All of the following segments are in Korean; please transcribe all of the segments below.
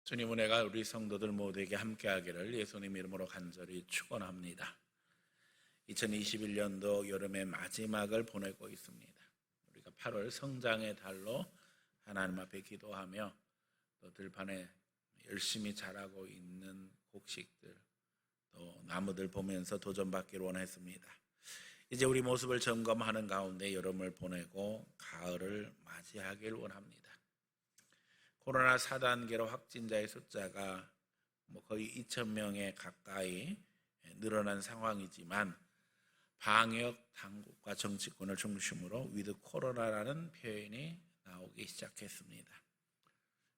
주님 은혜가 우리 성도들 모두에게 함께하기를 예수님 이름으로 간절히 축원합니다. 2021년도 여름의 마지막을 보내고 있습니다. 우리가 8월 성장의 달로 하나님 앞에 기도하며 또 들판에 열심히 자라고 있는 곡식들 또 나무들 보면서 도전받기를 원했습니다. 이제 우리 모습을 점검하는 가운데 여름을 보내고 가을을 맞이하길 원합니다. 코로나 4단계로 확진자의 숫자가 거의 2,000명에 가까이 늘어난 상황이지만 방역 당국과 정치권을 중심으로 위드 코로나라는 표현이 나오기 시작했습니다.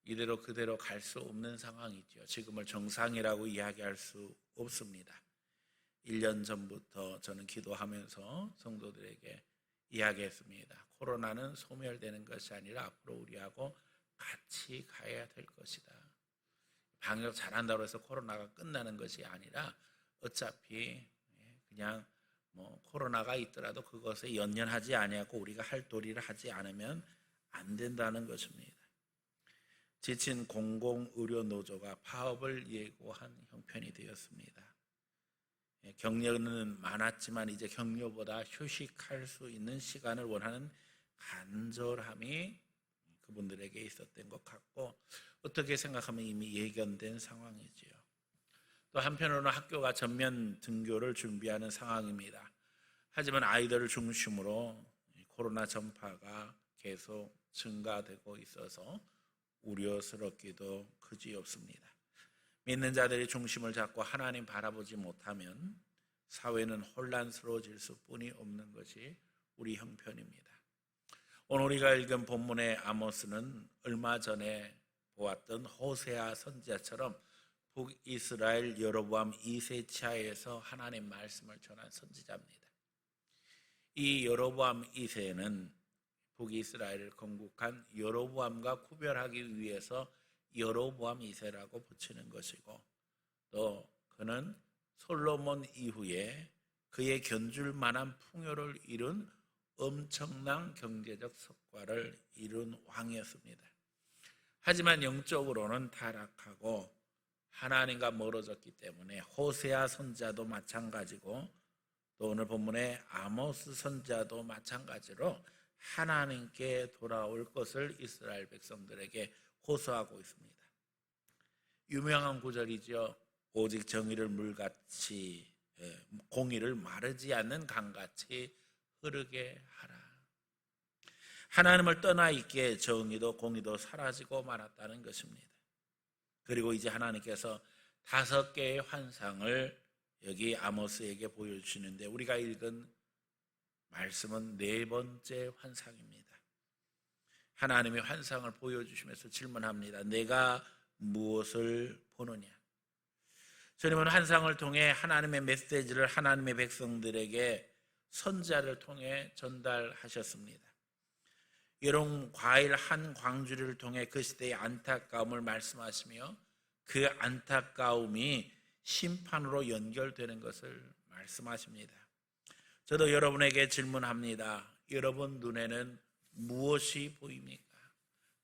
이대로 그대로 갈 수 없는 상황이죠. 지금을 정상이라고 이야기할 수 없습니다. 1년 전부터 저는 기도하면서 성도들에게 이야기했습니다. 코로나는 소멸되는 것이 아니라 앞으로 우리하고 같이 가야 될 것이다. 방역 잘한다고 해서 코로나가 끝나는 것이 아니라 어차피 그냥 코로나가 있더라도 그것에 연연하지 아니하고 우리가 할 도리를 하지 않으면 안 된다는 것입니다. 지친 공공의료노조가 파업을 예고한 형편이 되었습니다. 격려는 많았지만 이제 격려보다 휴식할 수 있는 시간을 원하는 간절함이 그분들에게 있었던 것 같고 어떻게 생각하면 이미 예견된 상황이지요. 또 한편으로는 학교가 전면 등교를 준비하는 상황입니다. 하지만 아이들을 중심으로 코로나 전파가 계속 증가되고 있어서 우려스럽기도 그지없습니다. 믿는 자들이 중심을 잡고 하나님 바라보지 못하면 사회는 혼란스러워질 수뿐이 없는 것이 우리 형편입니다. 오늘 우리가 읽은 본문의 아모스는 얼마 전에 보았던 호세아 선지자처럼 북이스라엘 여로보암 2세 치하에서 하나님 말씀을 전한 선지자입니다. 이 여로보암 2세는 북이스라엘을 건국한 여로보암과 구별하기 위해서 여로보암 2세라고 붙이는 것이고 또 그는 솔로몬 이후에 그의 견줄 만한 풍요를 이룬 엄청난 경제적 성과를 이룬 왕이었습니다. 하지만 영적으로는 타락하고 하나님과 멀어졌기 때문에 호세아 선지자도 마찬가지고 또 오늘 본문의 아모스 선지자도 마찬가지로 하나님께 돌아올 것을 이스라엘 백성들에게 호소하고 있습니다. 유명한 구절이죠. 오직 정의를 물같이 공의를 마르지 않는 강같이 흐르게 하라. 하나님을 떠나 있기에 정의도 공의도 사라지고 말았다는 것입니다. 그리고 이제 하나님께서 5개의 환상을 여기 아모스에게 보여주시는데 우리가 읽은 말씀은 4번째 환상입니다. 하나님의 환상을 보여주시면서 질문합니다. 내가 무엇을 보느냐? 주님은 환상을 통해 하나님의 메시지를 하나님의 백성들에게 선지자를 통해 전달하셨습니다. 여름 과일 한 광주리를 통해 그 시대의 안타까움을 말씀하시며 그 안타까움이 심판으로 연결되는 것을 말씀하십니다. 저도 여러분에게 질문합니다. 여러분 눈에는 무엇이 보입니까?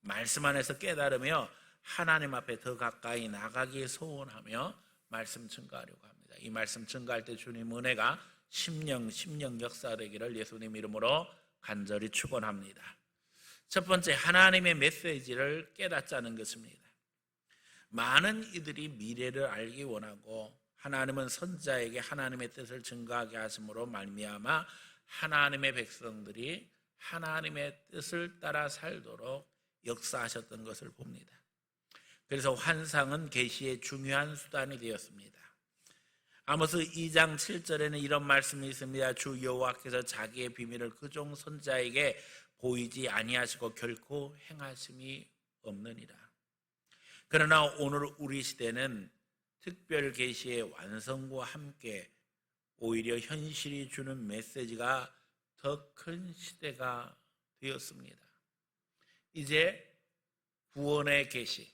말씀 안에서 깨달으며 하나님 앞에 더 가까이 나가기 소원하며 말씀 증거하려고 합니다. 이 말씀 증거할 때 주님 은혜가 심령 역사되기를 예수님 이름으로 간절히 축원합니다. 첫 번째, 하나님의 메시지를 깨닫자는 것입니다. 많은 이들이 미래를 알기 원하고 하나님은 선지자에게 하나님의 뜻을 증거하게 하심으로 말미암아 하나님의 백성들이 하나님의 뜻을 따라 살도록 역사하셨던 것을 봅니다. 그래서 환상은 계시의 중요한 수단이 되었습니다. 아모스 2장 7절에는 이런 말씀이 있습니다. 주 여호와께서 자기의 비밀을 그종 선지자에게 보이지 아니하시고 결코 행하심이 없느니라. 그러나 오늘 우리 시대는 특별 계시의 완성과 함께 오히려 현실이 주는 메시지가 더 큰 시대가 되었습니다. 이제 구원의 계시,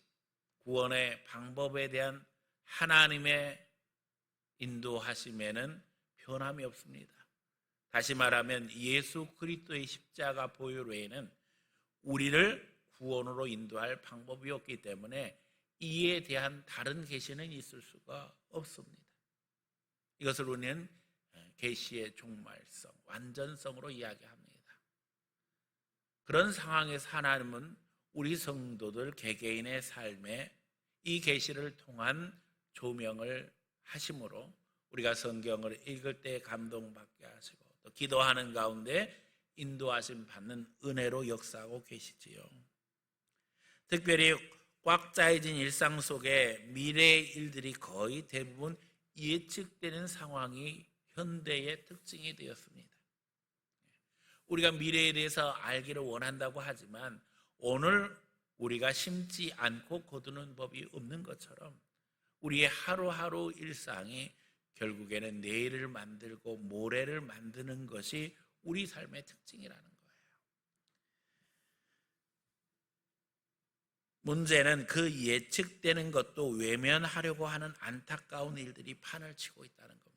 구원의 방법에 대한 하나님의 인도하심에는 변함이 없습니다. 다시 말하면 예수 그리스도의 십자가 보혈 외에는 우리를 구원으로 인도할 방법이 없기 때문에 이에 대한 다른 계시는 있을 수가 없습니다. 이것을 우리는 계시의 종말성, 완전성으로 이야기합니다. 그런 상황에서 하나님은 우리 성도들 개개인의 삶에 이 계시를 통한 조명을 하심으로 우리가 성경을 읽을 때 감동받게 하시고 또 기도하는 가운데 인도하심 받는 은혜로 역사하고 계시지요. 특별히 꽉 짜여진 일상 속에 미래의 일들이 거의 대부분 예측되는 상황이 현대의 특징이 되었습니다. 우리가 미래에 대해서 알기를 원한다고 하지만 오늘 우리가 심지 않고 거두는 법이 없는 것처럼 우리의 하루하루 일상이 결국에는 내일을 만들고 모레를 만드는 것이 우리 삶의 특징이라는 거예요. 문제는 그 예측되는 것도 외면하려고 하는 안타까운 일들이 판을 치고 있다는 겁니다.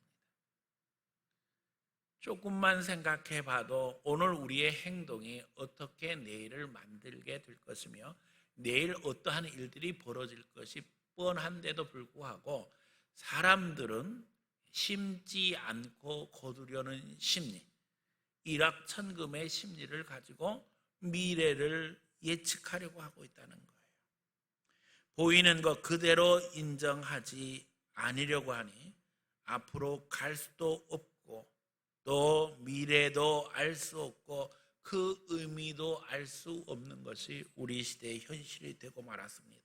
조금만 생각해 봐도 오늘 우리의 행동이 어떻게 내일을 만들게 될 것이며 내일 어떠한 일들이 벌어질 것이 뻔한데도 불구하고 사람들은 심지 않고 거두려는 심리, 일확천금의 심리를 가지고 미래를 예측하려고 하고 있다는 거예요. 보이는 것 그대로 인정하지 않으려고 하니 앞으로 갈 수도 없고 또 미래도 알 수 없고 그 의미도 알 수 없는 것이 우리 시대의 현실이 되고 말았습니다.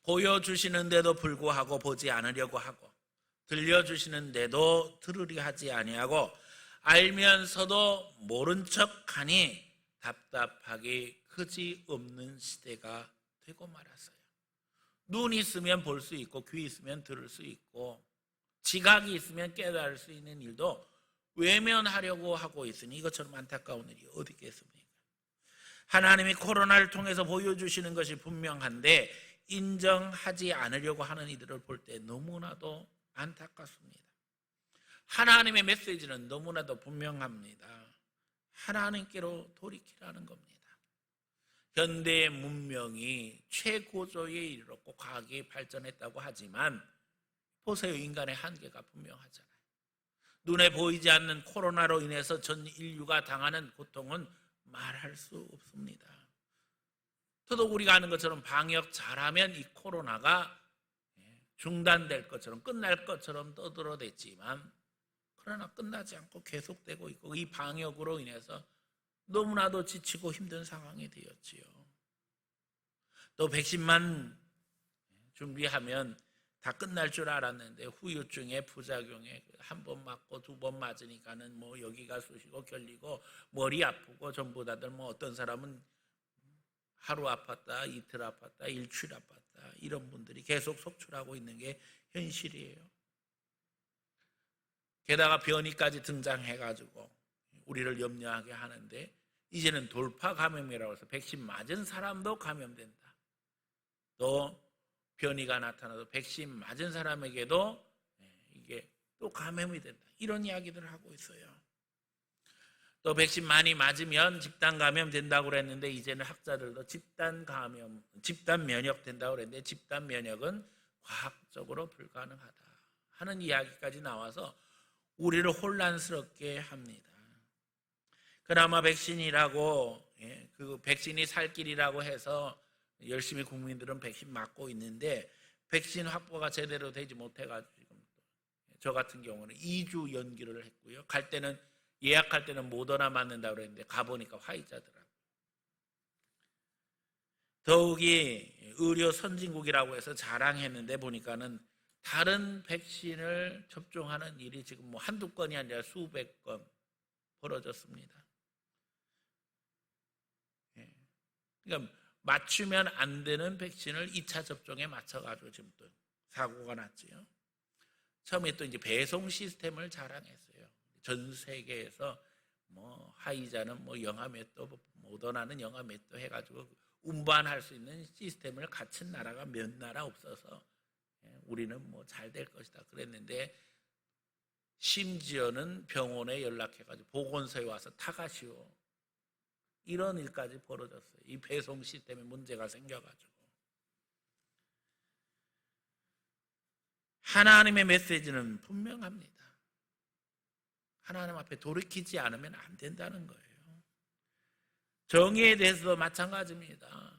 보여주시는데도 불구하고 보지 않으려고 하고 들려주시는데도 들으려 하지 아니하고 알면서도 모른 척하니 답답하기 그지없는 시대가 되고 말았어요. 눈 있으면 볼 수 있고 귀 있으면 들을 수 있고 지각이 있으면 깨달을 수 있는 일도 외면하려고 하고 있으니 이것처럼 안타까운 일이 어디 있겠습니까? 하나님이 코로나를 통해서 보여주시는 것이 분명한데 인정하지 않으려고 하는 이들을 볼 때 너무나도 안타깝습니다. 하나님의 메시지는 너무나도 분명합니다. 하나님께로 돌이키라는 겁니다. 현대의 문명이 최고조에 이르렀고 과학이 발전했다고 하지만 보세요, 인간의 한계가 분명하잖아요. 눈에 보이지 않는 코로나로 인해서 전 인류가 당하는 고통은 말할 수 없습니다. 더더욱 우리가 아는 것처럼 방역 잘하면 이 코로나가 중단될 것처럼 끝날 것처럼 떠들어댔지만 그러나 끝나지 않고 계속되고 있고 이 방역으로 인해서 너무나도 지치고 힘든 상황이 되었지요. 또 백신만 준비하면 다 끝날 줄 알았는데 후유증에 부작용에 한 번 맞고 두 번 맞으니까는 뭐 여기가 쑤시고 결리고 머리 아프고 전부 다들 뭐 어떤 사람은 하루 아팠다, 이틀 아팠다, 일주일 아팠다 이런 분들이 계속 속출하고 있는 게 현실이에요. 게다가 변이까지 등장해가지고 우리를 염려하게 하는데 이제는 돌파 감염이라고 해서 백신 맞은 사람도 감염된다. 또 변이가 나타나도 백신 맞은 사람에게도 이게 또 감염이 된다. 이런 이야기들을 하고 있어요. 또 백신 많이 맞으면 집단 감염 된다고 그랬는데 이제는 학자들도 집단 감염, 집단 면역 된다고 그랬는데 집단 면역은 과학적으로 불가능하다 하는 이야기까지 나와서 우리를 혼란스럽게 합니다. 그나마 백신이라고 그 백신이 살 길이라고 해서 열심히 국민들은 백신 맞고 있는데 백신 확보가 제대로 되지 못해가지고 지금 저 같은 경우는 2주 연기를 했고요. 갈 때는 예약할 때는 모더나 맞는다고 그랬는데 가보니까 화이자더라고요. 더욱이 의료 선진국이라고 해서 자랑했는데 보니까는 다른 백신을 접종하는 일이 지금 뭐 한두 건이 아니라 수백 건 벌어졌습니다. 그러니까 맞추면 안 되는 백신을 2차 접종에 맞춰가지고 지금 또 사고가 났지요. 처음에 또 이제 배송 시스템을 자랑했어요. 전 세계에서 뭐 화이자는 뭐 영하 몇 도, 모더나는 영하 몇 도 해가지고 운반할 수 있는 시스템을 갖춘 나라가 몇 나라 없어서 우리는 뭐 잘 될 것이다 그랬는데 심지어는 병원에 연락해가지고 보건소에 와서 타가시오. 이런 일까지 벌어졌어요. 이 배송 시스템에 문제가 생겨가지고. 하나님의 메시지는 분명합니다. 하나님 앞에 돌이키지 않으면 안 된다는 거예요. 정의에 대해서도 마찬가지입니다.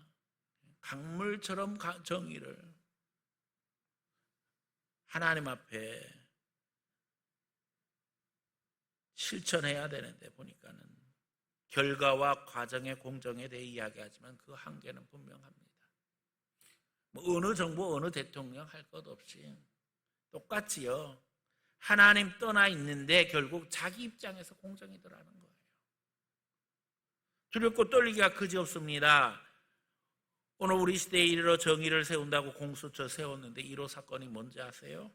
강물처럼 정의를 하나님 앞에 실천해야 되는데 보니까는 결과와 과정의 공정에 대해 이야기하지만 그 한계는 분명합니다. 뭐 어느 정부 어느 대통령 할 것 없이 똑같이요. 하나님 떠나 있는데 결국 자기 입장에서 공정이더라는 거예요. 두렵고 떨리기가 그지없습니다. 오늘 우리 시대에 이르러 정의를 세운다고 공수처 세웠는데 1호 사건이 뭔지 아세요?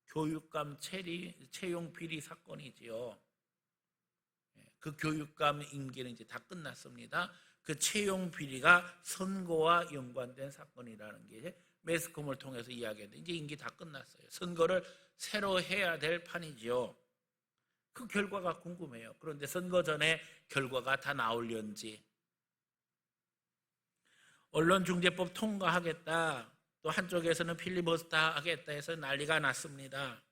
교육감 채용 비리 사건이지요. 그 교육감 임기는 이제 다 끝났습니다. 그 채용 비리가 선거와 연관된 사건이라는 게 매스컴을 통해서 이야기했는데 이제 임기 다 끝났어요. 선거를 새로 해야 될 판이지요. 그 결과가 궁금해요. 그런데 선거 전에 결과가 다 나올련지. 언론중재법 통과하겠다. 또 한쪽에서는 필리버스터 하겠다 해서 난리가 났습니다.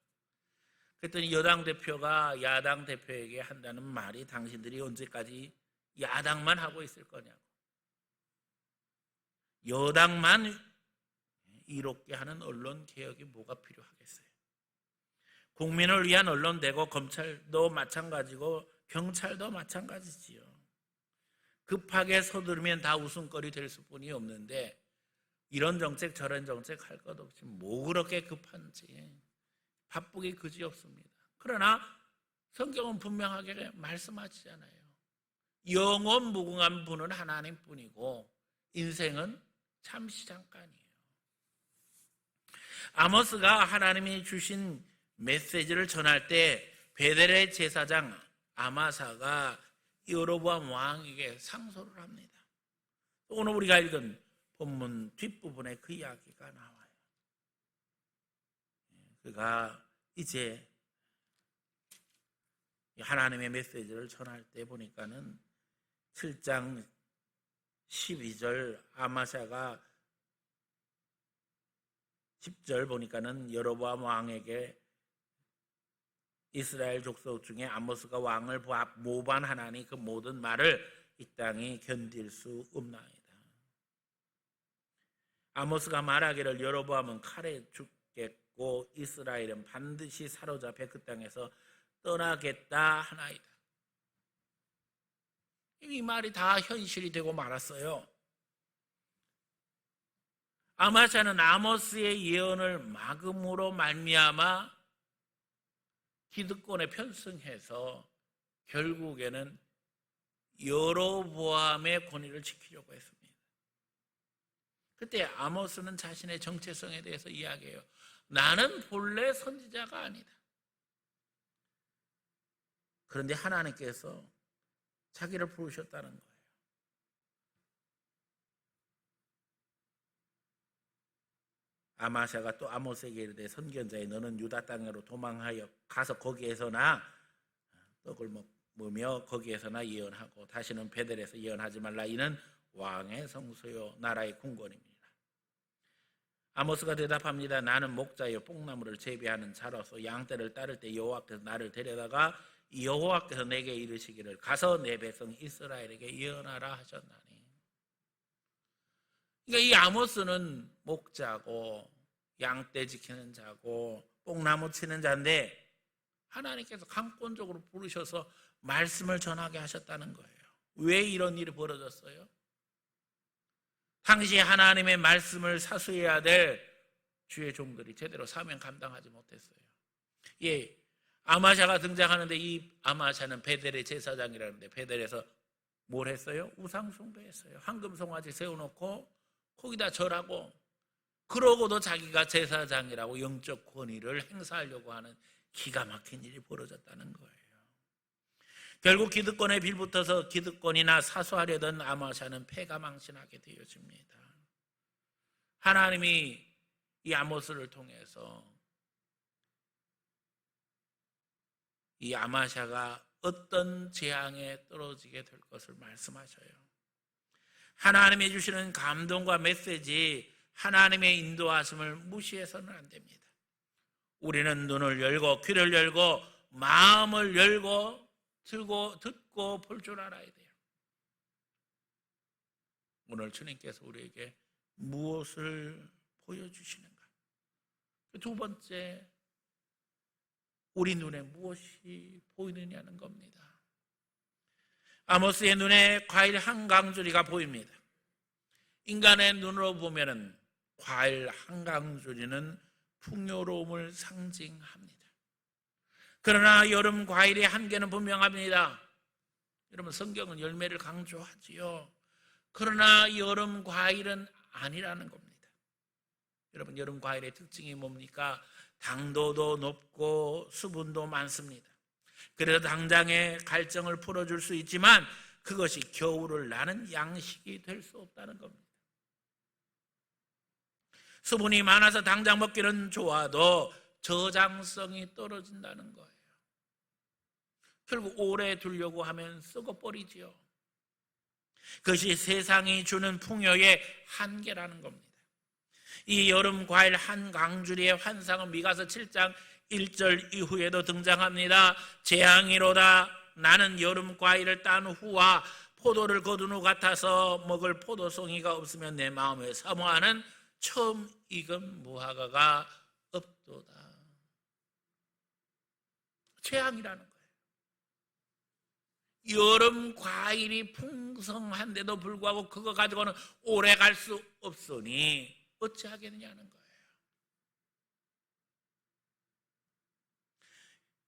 그랬더니 여당 대표가 야당 대표에게 한다는 말이 당신들이 언제까지 야당만 하고 있을 거냐고. 여당만 이롭게 하는 언론 개혁이 뭐가 필요하겠어요. 국민을 위한 언론 되고 검찰도 마찬가지고 경찰도 마찬가지지요. 급하게 서두르면 다 웃음거리 될 수뿐이 없는데 이런 정책 저런 정책 할 것 없이 뭐 그렇게 급한지 바쁘기 그지없습니다. 그러나 성경은 분명하게 말씀하시잖아요. 영원 무궁한 분은 하나님뿐이고 인생은 잠시 잠깐이에요. 아모스가 하나님이 주신 메시지를 전할 때 베델의 제사장 아마사가 여로보암 왕에게 상소를 합니다. 오늘 우리가 읽은 본문 뒷부분에 그 이야기가 나와요. 그가 이제 하나님의 메시지를 전할 때 보니까는 7장 12절 아마샤가 10절 보니까는 여로보암 왕에게 이스라엘 족속 중에 아모스가 왕을 모반하나니 그 모든 말을 이 땅이 견딜 수 없나이다. 아모스가 말하기를 여로보암은 칼에 죽겠고 이스라엘은 반드시 사로잡혀 그 땅에서 떠나겠다 하나이다. 이 말이 다 현실이 되고 말았어요. 아마샤는 아모스의 예언을 막음으로 말미암아 기득권에 편승해서 결국에는 여로보암의 권위를 지키려고 했습니다. 그때 아모스는 자신의 정체성에 대해서 이야기해요. 나는 본래 선지자가 아니다. 그런데 하나님께서 자기를 부르셨다는 거예요. 아마샤가 또 아모스에게 이르되 선견자여 너는 유다 땅으로 도망하여 가서 거기에서나 떡을 먹으며 거기에서나 예언하고 다시는 베델에서 예언하지 말라. 이는 왕의 성소요 나라의 궁궐입니다. 아모스가 대답합니다. 나는 목자여 뽕나무를 재배하는 자로서 양떼를 따를 때 여호와께서 나를 데려다가 여호와께서 내게 이르시기를 가서 내 백성 이스라엘에게 예언하라 하셨나니. 그러니까 이 아모스는 목자고 양떼 지키는 자고 뽕나무 치는 자인데 하나님께서 강권적으로 부르셔서 말씀을 전하게 하셨다는 거예요. 왜 이런 일이 벌어졌어요? 당시 하나님의 말씀을 사수해야 될 주의 종들이 제대로 사명 감당하지 못했어요. 예, 아마샤가 등장하는데 이 아마샤는 베델의 제사장이라는데 베델에서 뭘 했어요? 우상 숭배했어요. 황금 송아지 세워놓고 거기다 절하고 그러고도 자기가 제사장이라고 영적 권위를 행사하려고 하는 기가 막힌 일이 벌어졌다는 거예요. 결국 기득권에 빌붙어서 기득권이나 사수하려던 아마샤는 패가 망신하게 되어집니다. 하나님이 이 아모스를 통해서 이 아마샤가 어떤 재앙에 떨어지게 될 것을 말씀하셔요. 하나님이 주시는 감동과 메시지 하나님의 인도하심을 무시해서는 안 됩니다. 우리는 눈을 열고 귀를 열고 마음을 열고 듣고 볼 줄 알아야 돼요. 오늘 주님께서 우리에게 무엇을 보여주시는가? 두 번째, 우리 눈에 무엇이 보이느냐는 겁니다. 아모스의 눈에 과일 한 강줄기가 보입니다. 인간의 눈으로 보면은 과일 한 강줄기는 풍요로움을 상징합니다. 그러나 여름 과일의 한계는 분명합니다. 여러분, 성경은 열매를 강조하지요. 그러나 여름 과일은 아니라는 겁니다. 여러분, 여름 과일의 특징이 뭡니까? 당도도 높고 수분도 많습니다. 그래서 당장의 갈증을 풀어줄 수 있지만 그것이 겨울을 나는 양식이 될 수 없다는 겁니다. 수분이 많아서 당장 먹기는 좋아도 저장성이 떨어진다는 거예요. 결국 오래 두려고 하면 썩어버리지요. 그것이 세상이 주는 풍요의 한계라는 겁니다. 이 여름 과일 한 강줄기의 환상은 미가서 7장 1절 이후에도 등장합니다. 재앙이로다. 나는 여름 과일을 딴 후와 포도를 거둔 후 같아서 먹을 포도송이가 없으면 내 마음에 사모하는 처음 익은 무화과가 없도다. 재앙이라는 거예요. 여름 과일이 풍성한데도 불구하고 그거 가지고는 오래 갈 수 없으니 어찌하겠느냐는 거예요.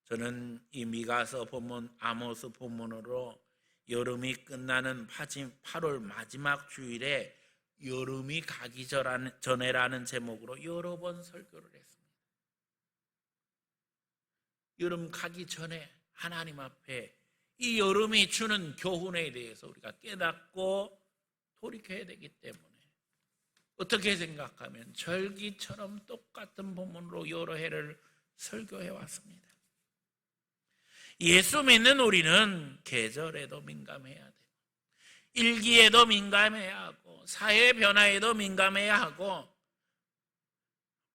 저는 이 미가서 본문, 아모스 본문으로 여름이 끝나는 8월 마지막 주일에 여름이 가기 전에라는 제목으로 여러 번 설교를 했습니다. 여름 가기 전에 하나님 앞에 이 여름이 주는 교훈에 대해서 우리가 깨닫고 돌이켜야 되기 때문에 어떻게 생각하면 절기처럼 똑같은 본문으로 여러 해를 설교해 왔습니다. 예수 믿는 우리는 계절에도 민감해야 돼요. 일기에도 민감해야 하고 사회 변화에도 민감해야 하고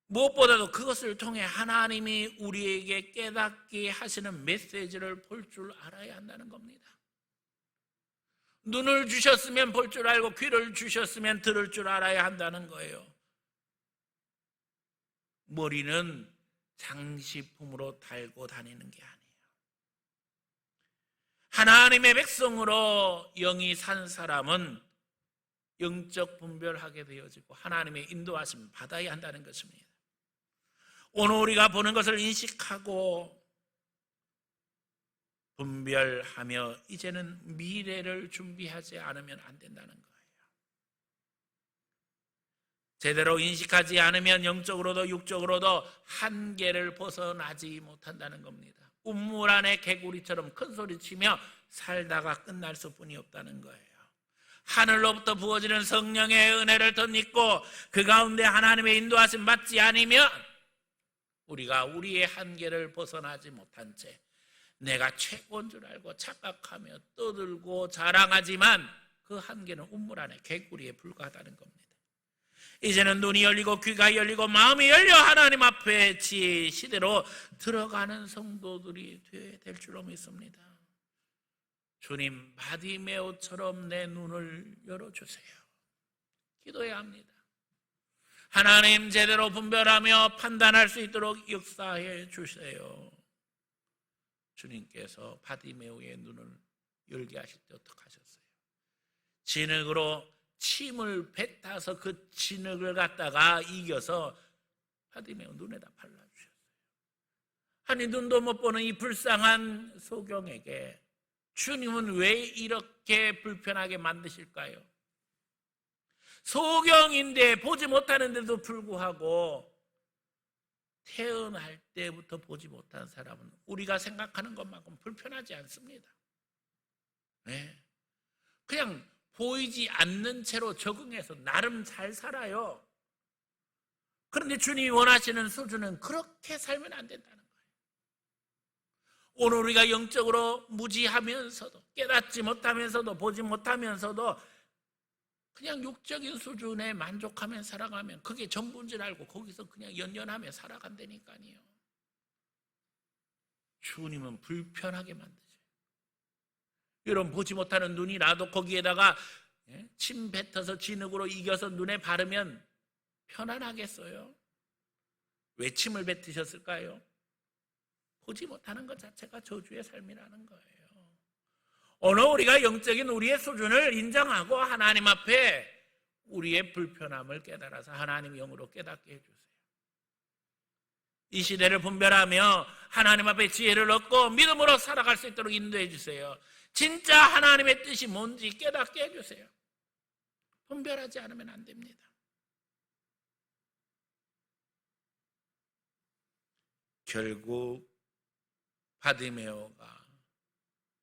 무엇보다도 그것을 통해 하나님이 우리에게 깨닫게 하시는 메시지를 볼 줄 알아야 한다는 겁니다. 눈을 주셨으면 볼 줄 알고 귀를 주셨으면 들을 줄 알아야 한다는 거예요. 머리는 장식품으로 달고 다니는 게 아니에요. 하나님의 백성으로 영이 산 사람은 영적 분별하게 되어지고 하나님의 인도하심을 받아야 한다는 것입니다. 오늘 우리가 보는 것을 인식하고 분별하며 이제는 미래를 준비하지 않으면 안 된다는 거예요. 제대로 인식하지 않으면 영적으로도 육적으로도 한계를 벗어나지 못한다는 겁니다. 우물 안에 개구리처럼 큰 소리 치며 살다가 끝날 수뿐이 없다는 거예요. 하늘로부터 부어지는 성령의 은혜를 덧입고 그 가운데 하나님의 인도하심 받지 않으면 우리가 우리의 한계를 벗어나지 못한 채 내가 최고인 줄 알고 착각하며 떠들고 자랑하지만 그 한계는 우물 안에 개구리에 불과하다는 겁니다. 이제는 눈이 열리고 귀가 열리고 마음이 열려 하나님 앞에 지혜의 시대로 들어가는 성도들이 되어야 될 줄로 믿습니다. 주님, 바디메오처럼 내 눈을 열어주세요. 기도해야 합니다. 하나님, 제대로 분별하며 판단할 수 있도록 역사해 주세요. 주님께서 바디메오의 눈을 열게 하실 때 어떻게 하셨어요? 진흙으로 침을 뱉어서 그 진흙을 갖다가 이겨서 바디메오 눈에다 발라주셨어요. 아니, 눈도 못 보는 이 불쌍한 소경에게 주님은 왜 이렇게 불편하게 만드실까요? 소경인데 보지 못하는데도 불구하고 태어날 때부터 보지 못한 사람은 우리가 생각하는 것만큼 불편하지 않습니다. 네. 그냥 보이지 않는 채로 적응해서 나름 잘 살아요. 그런데 주님이 원하시는 수준은 그렇게 살면 안 된다는 거예요. 오늘 우리가 영적으로 무지하면서도 깨닫지 못하면서도 보지 못하면서도 그냥 육적인 수준에 만족하며 살아가면 그게 전부인 줄 알고 거기서 그냥 연연하며 살아간다니까요. 주님은 불편하게 만드셔요. 여러분, 보지 못하는 눈이라도 거기에다가 침 뱉어서 진흙으로 이겨서 눈에 바르면 편안하겠어요? 왜 침을 뱉으셨을까요? 보지 못하는 것 자체가 저주의 삶이라는 거예요. 오늘 우리가 영적인 우리의 수준을 인정하고 하나님 앞에 우리의 불편함을 깨달아서 하나님 영으로 깨닫게 해주세요. 이 시대를 분별하며 하나님 앞에 지혜를 얻고 믿음으로 살아갈 수 있도록 인도해 주세요. 진짜 하나님의 뜻이 뭔지 깨닫게 해주세요. 분별하지 않으면 안 됩니다. 결국 바디메오가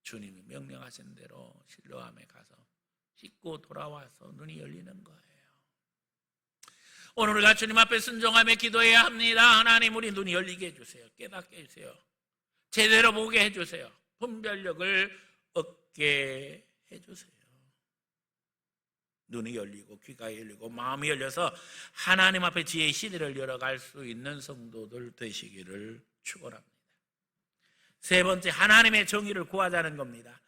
주님이 명령하신 대로 실로암에 가서 씻고 돌아와서 눈이 열리는 거예요. 오늘 우리가 주님 앞에 순종하며 기도해야 합니다. 하나님, 우리 눈이 열리게 해주세요. 깨닫게 해주세요. 제대로 보게 해주세요. 분별력을 얻게 해주세요. 눈이 열리고 귀가 열리고 마음이 열려서 하나님 앞에 지혜의 시대를 열어갈 수 있는 성도들 되시기를 축원합니다. 세 번째, 하나님의 정의를 구하자는 겁니다.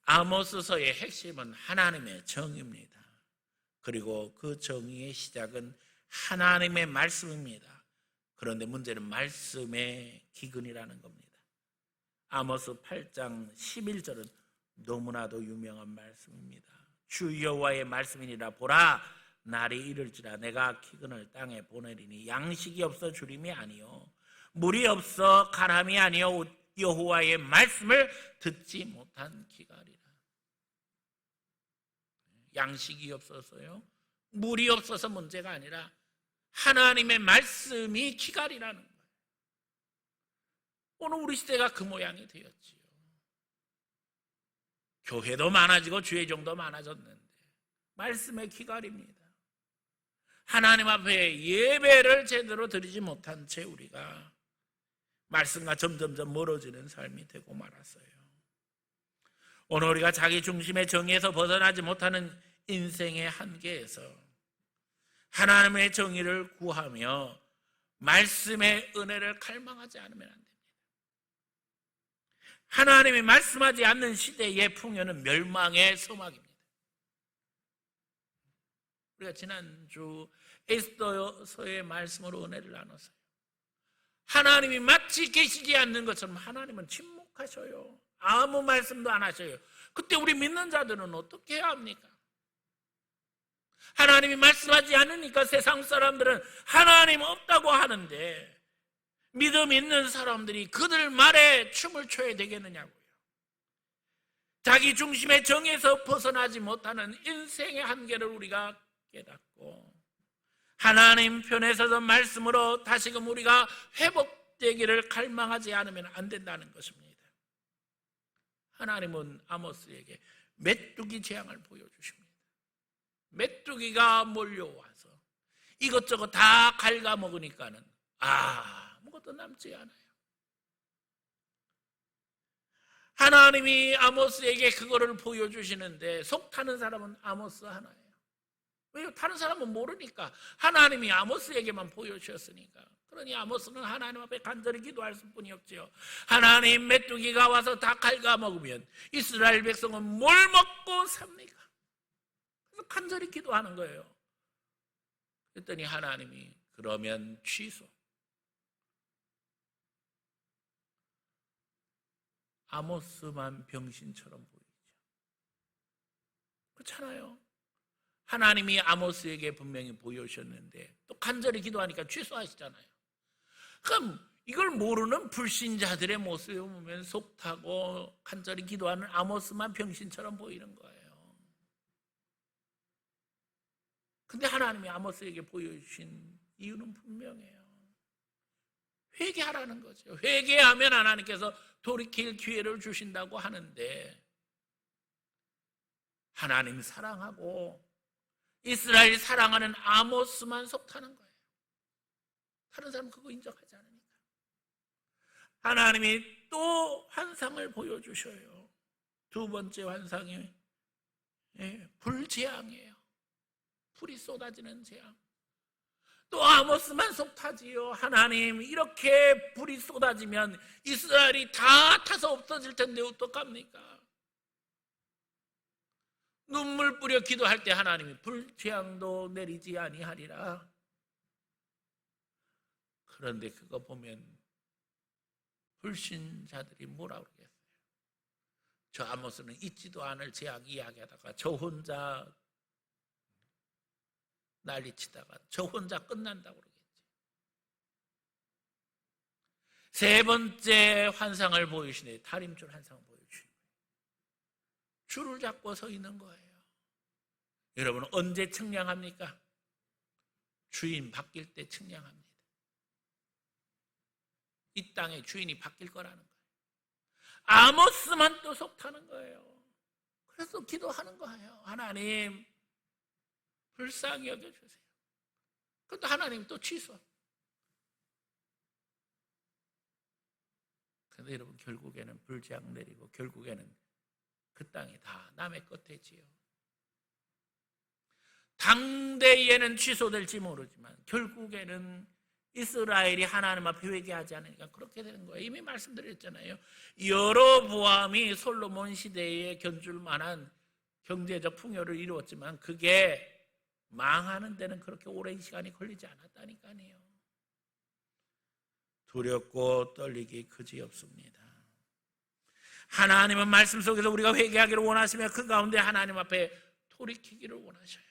아모스서의 핵심은 하나님의 정의입니다. 그리고 그 정의의 시작은 하나님의 말씀입니다. 그런데 문제는 말씀의 기근이라는 겁니다. 아모스 8장 11절은 너무나도 유명한 말씀입니다. 주 여호와의 말씀이니라. 보라, 날이 이를지라 내가 기근을 땅에 보내리니 양식이 없어 주림이 아니요 물이 없어 가람이 아니요 여호와의 말씀을 듣지 못한 기갈이라. 양식이 없어서요, 물이 없어서 문제가 아니라 하나님의 말씀이 기갈이라는 거예요. 오늘 우리 시대가 그 모양이 되었지요. 교회도 많아지고 주의종도 많아졌는데 말씀의 기갈입니다. 하나님 앞에 예배를 제대로 드리지 못한 채 우리가 말씀과 점점점 멀어지는 삶이 되고 말았어요. 오늘 우리가 자기 중심의 정의에서 벗어나지 못하는 인생의 한계에서 하나님의 정의를 구하며 말씀의 은혜를 갈망하지 않으면 안 됩니다. 하나님이 말씀하지 않는 시대의 풍요는 멸망의 서막입니다. 우리가 지난주 에스더서의 말씀으로 은혜를 나눴어요. 하나님이 마치 계시지 않는 것처럼 하나님은 침묵하셔요. 아무 말씀도 안 하셔요. 그때 우리 믿는 자들은 어떻게 해야 합니까? 하나님이 말씀하지 않으니까 세상 사람들은 하나님 없다고 하는데 믿음 있는 사람들이 그들 말에 춤을 춰야 되겠느냐고요. 자기 중심의 정에서 벗어나지 못하는 인생의 한계를 우리가 깨닫고 하나님 편에 서서 말씀으로 다시금 우리가 회복되기를 갈망하지 않으면 안 된다는 것입니다. 하나님은 아모스에게 메뚜기 재앙을 보여주십니다. 메뚜기가 몰려와서 이것저것 다 갉아먹으니까는 아무것도 남지 않아요. 하나님이 아모스에게 그거를 보여주시는데 속 타는 사람은 아모스 하나예요. 왜요? 다른 사람은 모르니까. 하나님이 아모스에게만 보여주셨으니까. 그러니 아모스는 하나님 앞에 간절히 기도할 수뿐이 없지요. 하나님, 메뚜기가 와서 다 갉아먹으면 이스라엘 백성은 뭘 먹고 삽니까? 그래서 간절히 기도하는 거예요. 그랬더니 하나님이 그러면 취소. 아모스만 병신처럼 보이죠. 그렇잖아요. 하나님이 아모스에게 분명히 보여주셨는데 또 간절히 기도하니까 취소하시잖아요. 그럼 이걸 모르는 불신자들의 모습을 보면 속타고 간절히 기도하는 아모스만 병신처럼 보이는 거예요. 근데 하나님이 아모스에게 보여주신 이유는 분명해요. 회개하라는 거죠. 회개하면 하나님께서 돌이킬 기회를 주신다고 하는데 하나님 사랑하고 이스라엘 사랑하는 아모스만 속타는 거예요. 다른 사람은 그거 인정하지 않으니까. 하나님이 또 환상을 보여주셔요. 두 번째 환상이 불재앙이에요. 불이 쏟아지는 재앙. 또 아모스만 속 타지요. 하나님, 이렇게 불이 쏟아지면 이스라엘이 다 타서 없어질 텐데 어떡합니까? 눈물 뿌려 기도할 때 하나님이 불재앙도 내리지 아니하리라. 그런데 그거 보면 불신자들이 뭐라고 그러겠어요? 저 아모스는 있지도 않을 재앙 이야기하다가 저 혼자 난리치다가 저 혼자 끝난다고 그러겠지. 세 번째 환상을 보이시네. 다림줄 환상을 보여주시는 거예요. 줄을 잡고 서 있는 거예요. 여러분, 언제 측량합니까? 주인 바뀔 때 측량합니다. 이 땅의 주인이 바뀔 거라는 거예요. 아모스만 또 속타는 거예요. 그래서 기도하는 거예요. 하나님, 불쌍히 여겨주세요. 그것도 하나님 또 취소. 그런데 여러분, 결국에는 불재앙 내리고 결국에는 그 땅이 다 남의 것 되지요. 당대에는 취소될지 모르지만 결국에는 이스라엘이 하나님 앞에 회개하지 않으니까 그렇게 되는 거예요. 이미 말씀드렸잖아요. 여로보암이 솔로몬 시대에 견줄 만한 경제적 풍요를 이루었지만 그게 망하는 데는 그렇게 오랜 시간이 걸리지 않았다니까요. 두렵고 떨리기 그지없습니다. 하나님은 말씀 속에서 우리가 회개하기를 원하시며 그 가운데 하나님 앞에 돌이키기를 원하셔요.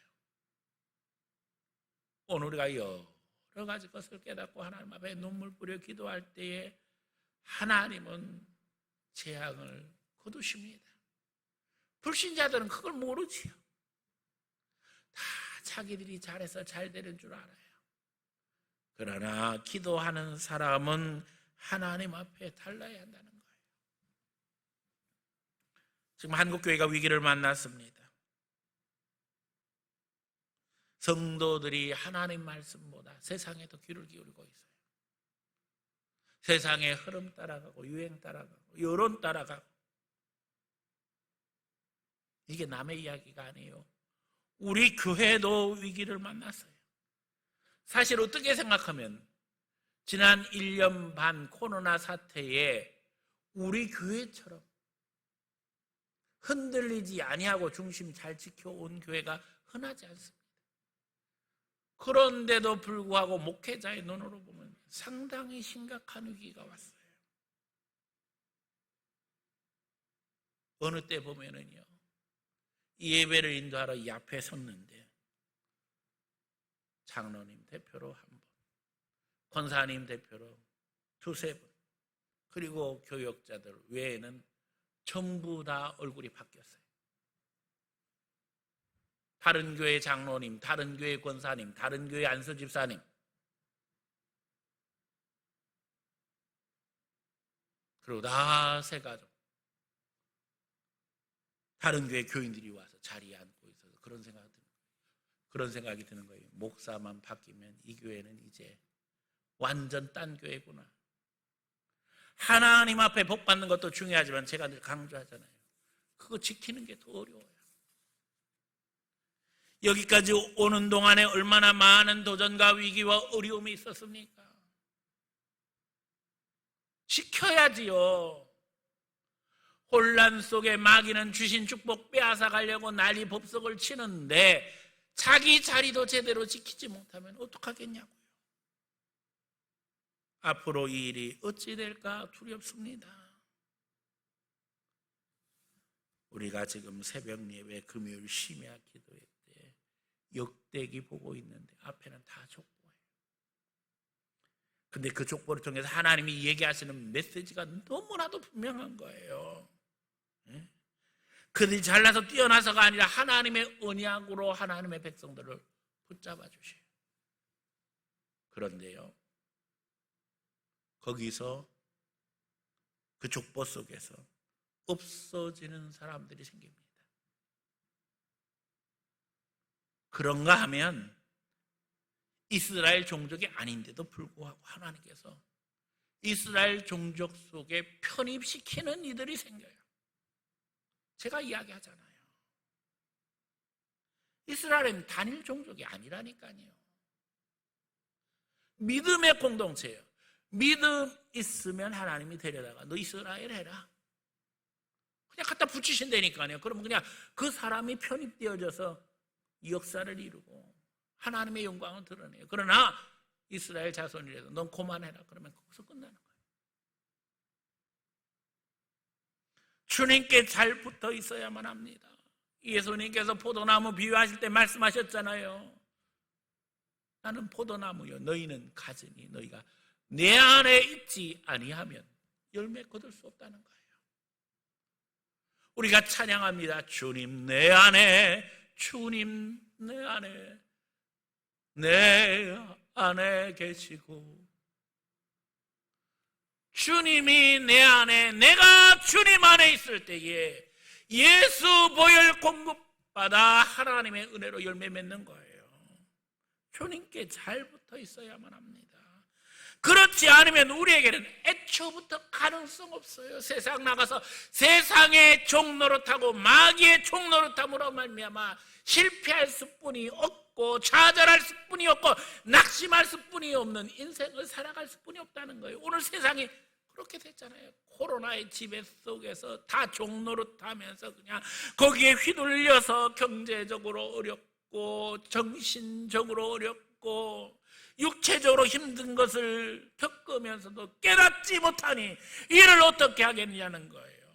오늘 우리가 여러 가지 것을 깨닫고 하나님 앞에 눈물 뿌려 기도할 때에 하나님은 재앙을 거두십니다. 불신자들은 그걸 모르지요. 다 자기들이 잘해서 잘 되는 줄 알아요. 그러나 기도하는 사람은 하나님 앞에 달라야 한다는 거예요. 지금 한국교회가 위기를 만났습니다. 성도들이 하나님 말씀보다 세상에 더 귀를 기울이고 있어요. 세상의 흐름 따라가고 유행 따라가고 여론 따라가고. 이게 남의 이야기가 아니에요. 우리 교회도 위기를 만났어요. 사실 어떻게 생각하면 지난 1년 반 코로나 사태에 우리 교회처럼 흔들리지 아니하고 중심 잘 지켜온 교회가 흔하지 않습니다. 그런데도 불구하고 목회자의 눈으로 보면 상당히 심각한 위기가 왔어요. 어느 때 보면은요, 이 예배를 인도하러 이 앞에 섰는데 장로님 대표로 한 분, 권사님 대표로 두세 분, 그리고 교역자들 외에는 전부 다 얼굴이 바뀌었어요. 다른 교회 장로님, 다른 교회 권사님, 다른 교회 안수집사님, 그리고 다 새 가족, 다른 교회 교인들이 와서 자리에 앉고 있어서 그런 생각이 드는 거예요. 목사만 바뀌면 이 교회는 이제 완전 딴 교회구나. 하나님 앞에 복 받는 것도 중요하지만 제가 늘 강조하잖아요. 그거 지키는 게 더 어려워요. 여기까지 오는 동안에 얼마나 많은 도전과 위기와 어려움이 있었습니까? 지켜야지요. 혼란 속에 마귀는 주신 축복 빼앗아 가려고 난리 법석을 치는데 자기 자리도 제대로 지키지 못하면 어떡하겠냐고요. 앞으로 이 일이 어찌 될까 두렵습니다. 우리가 지금 새벽 예배 금요일 심야 기도회 때 역대기 보고 있는데 앞에는 다 족보예요. 근데 그 족보를 통해서 하나님이 얘기하시는 메시지가 너무나도 분명한 거예요. 그들이 잘나서 뛰어나서가 아니라 하나님의 언약으로 하나님의 백성들을 붙잡아 주셔요. 그런데요, 거기서 그 족보 속에서 없어지는 사람들이 생깁니다. 그런가 하면 이스라엘 종족이 아닌데도 불구하고 하나님께서 이스라엘 종족 속에 편입시키는 이들이 생겨요. 제가 이야기하잖아요. 이스라엘은 단일 종족이 아니라니까요. 믿음의 공동체예요. 믿음 있으면 하나님이 데려다가 너 이스라엘 해라. 그냥 갖다 붙이신다니까요. 그러면 그냥 그 사람이 편입되어져서 역사를 이루고 하나님의 영광을 드러내요. 그러나 이스라엘 자손이라도 넌 그만해라. 그러면 거기서 끝나는 거예요. 주님께 잘 붙어 있어야만 합니다. 예수님께서 포도나무 비유하실 때 말씀하셨잖아요. 나는 포도나무요 너희는 가지니 너희가 내 안에 있지 아니하면 열매 거둘 수 없다는 거예요. 우리가 찬양합니다. 주님 내 안에, 주님 내 안에, 내 안에 계시고 주님이 내 안에, 내가 주님 안에 있을 때에 예수 보혈 공급받아 하나님의 은혜로 열매 맺는 거예요. 주님께 잘 붙어 있어야만 합니다. 그렇지 않으면 우리에게는 애초부터 가능성 없어요. 세상 나가서 세상의 종노릇하고 마귀의 종노릇함으로 말미암아 실패할 수뿐이 없고 좌절할 수뿐이 없고 낙심할 수뿐이 없는 인생을 살아갈 수뿐이 없다는 거예요. 오늘 세상이 그렇게 됐잖아요. 코로나의 지배 속에서 다 종노릇하면서 그냥 거기에 휘둘려서 경제적으로 어렵고 정신적으로 어렵고 육체적으로 힘든 것을 겪으면서도 깨닫지 못하니 이를 어떻게 하겠냐는 거예요.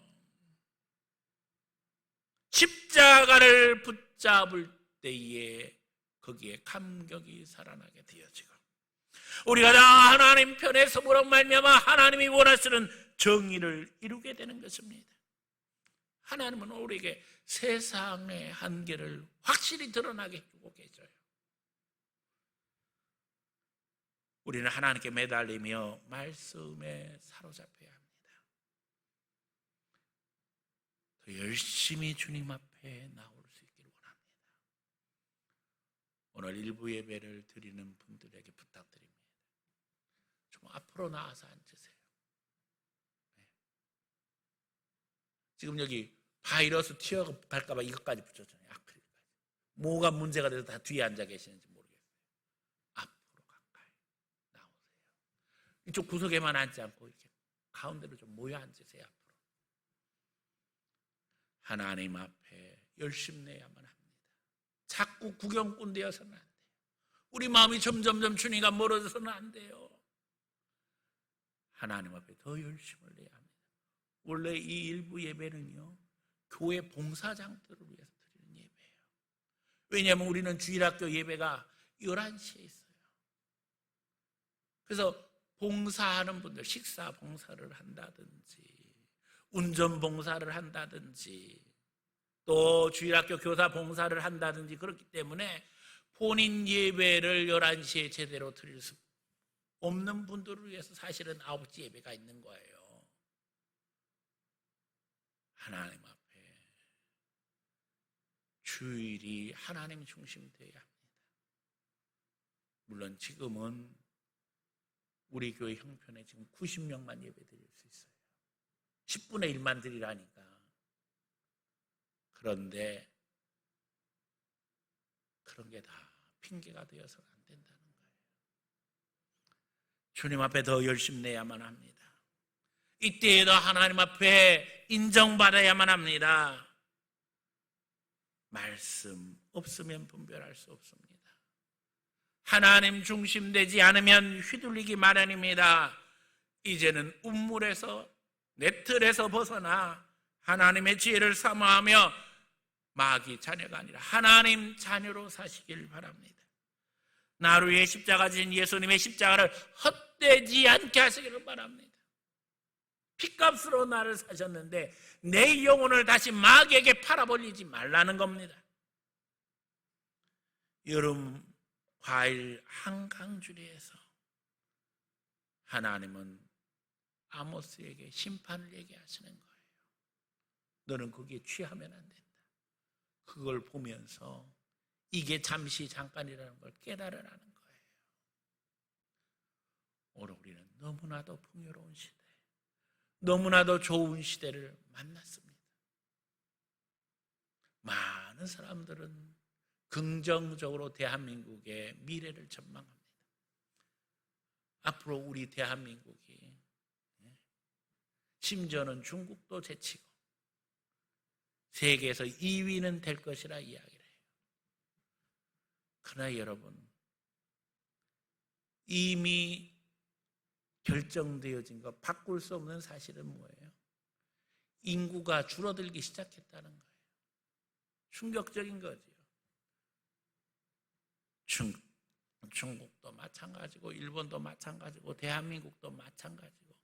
십자가를 붙잡을 때에 거기에 감격이 살아나게 되어지고 우리가 다 하나님 편에 서므로 말미암아 하나님이 원하시는 정의를 이루게 되는 것입니다. 하나님은 우리에게 세상의 한계를 확실히 드러나게 해주고 계셔요. 우리는 하나님께 매달리며 말씀에 사로잡혀야 합니다. 더 열심히 주님 앞에 나올 수 있기를 원합니다. 오늘 일부 예배를 드리는 분들에게 부탁드립니다. 좀 앞으로 나와서 앉으세요. 네. 지금 여기 바이러스 튀어갈까 봐 이것까지 붙였잖아요. 아크릴까지. 뭐가 문제가 돼서 다 뒤에 앉아 계시는지 모르겠어요. 앞으로 가까이 나오세요. 이쪽 구석에만 앉지 않고 이렇게 가운데로 좀 모여 앉으세요. 앞으로. 하나님 앞에 열심내야만 합니다. 자꾸 구경꾼 되어서는 안 돼요. 우리 마음이 점점점 주님과 멀어져서는 안 돼요. 하나님 앞에 더 열심을 내야 합니다. 원래 이 일부 예배는요 교회 봉사장들을 위해서 드리는 예배예요. 왜냐하면 우리는 주일학교 예배가 11시에 있어요. 그래서 봉사하는 분들 식사 봉사를 한다든지 운전 봉사를 한다든지 또 주일학교 교사 봉사를 한다든지 그렇기 때문에 본인 예배를 11시에 제대로 드릴 수 없는 분들을 위해서 사실은 9시 예배가 있는 거예요. 하나님 앞에 주일이 하나님 중심 되어야 합니다. 물론 지금은 우리 교회 형편에 지금 90명만 예배 드릴 수 있어요. 10분의 1만 드리라니까. 그런데 그런 게 다 핑계가 되어서는 안 된다는 거예요. 주님 앞에 더 열심 내야만 합니다. 이때에도 하나님 앞에 인정받아야만 합니다. 말씀 없으면 분별할 수 없습니다. 하나님 중심되지 않으면 휘둘리기 마련입니다. 이제는 운물에서 내 틀에서 벗어나 하나님의 지혜를 사모하며 마귀 자녀가 아니라 하나님 자녀로 사시길 바랍니다. 나를 위해 십자가 진 예수님의 십자가를 헛되지 않게 하시기를 바랍니다. 핏값으로 나를 사셨는데 내 영혼을 다시 마귀에게 팔아버리지 말라는 겁니다. 여름 과일 한강줄이에서 하나님은 아모스에게 심판을 얘기하시는 거예요. 너는 거기에 취하면 안 된다. 그걸 보면서 이게 잠시 잠깐이라는 걸 깨달으라는 거예요. 오늘 우리는 너무나도 풍요로운 시대, 너무나도 좋은 시대를 만났습니다. 많은 사람들은 긍정적으로 대한민국의 미래를 전망합니다. 앞으로 우리 대한민국이 심지어는 중국도 제치고 세계에서 2위는 될 것이라 이야기를 해요. 그러나 여러분, 이미 결정되어진 것, 바꿀 수 없는 사실은 뭐예요? 인구가 줄어들기 시작했다는 거예요. 충격적인 거지요. 중국도 마찬가지고, 일본도 마찬가지고, 대한민국도 마찬가지고,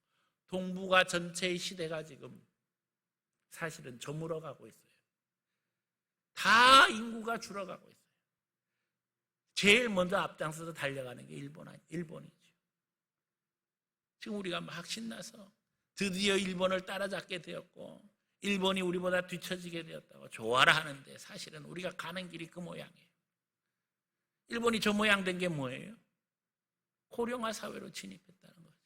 동북아 전체의 시대가 지금 사실은 저물어가고 있어요. 다 인구가 줄어가고 있어요. 제일 먼저 앞장서서 달려가는 게 일본이죠. 지금 우리가 막 신나서 드디어 일본을 따라잡게 되었고, 일본이 우리보다 뒤처지게 되었다고 좋아라 하는데, 사실은 우리가 가는 길이 그 모양이에요. 일본이 저 모양 된 게 뭐예요? 고령화 사회로 진입했다는 거죠.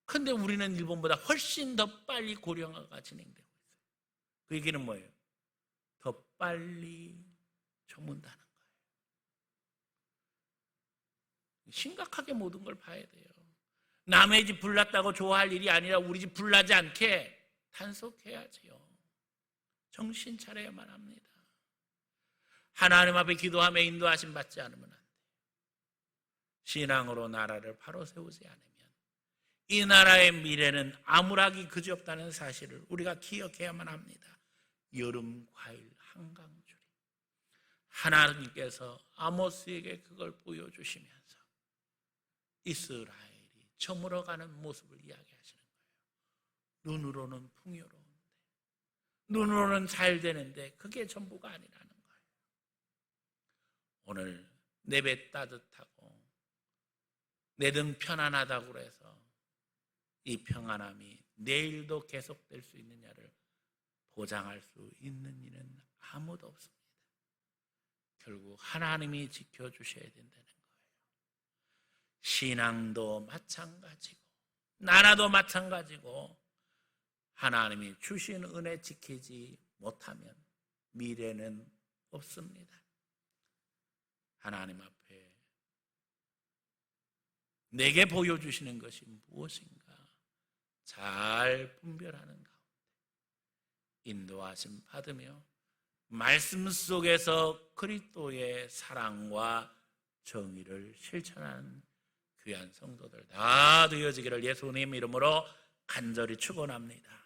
근데 우리는 일본보다 훨씬 더 빨리 고령화가 진행되고 있어요. 그 얘기는 뭐예요? 더 빨리 저문다는 거예요. 심각하게 모든 걸 봐야 돼요. 남의 집 불났다고 좋아할 일이 아니라 우리 집 불나지 않게 단속해야지요. 정신 차려야만 합니다. 하나님 앞에 기도하며 인도하심 받지 않으면 안 돼요. 신앙으로 나라를 바로 세우지 않으면 이 나라의 미래는 암울하기 그지없다는 사실을 우리가 기억해야만 합니다. 여름 과일 한강줄이. 하나님께서 아모스에게 그걸 보여주시면서 이스라엘이 저물어가는 모습을 이야기하시는 거예요. 눈으로는 풍요로운데, 눈으로는 잘 되는데 그게 전부가 아니라는 거예요. 오늘 내 배 따뜻하고 내 등 편안하다고 해서 이 평안함이 내일도 계속될 수 있느냐를 보장할 수 있는 이는 아무도 없습니다. 결국 하나님이 지켜주셔야 된다는 거예요. 신앙도 마찬가지고 나라도 마찬가지고 하나님이 주신 은혜 지키지 못하면 미래는 없습니다. 하나님 앞에 내게 보여주시는 것이 무엇인가 잘 분별하는 가운데 인도하심 받으며 말씀 속에서 그리스도의 사랑과 정의를 실천하는 귀한 성도들 다 되어지기를 예수님 이름으로 간절히 축원합니다.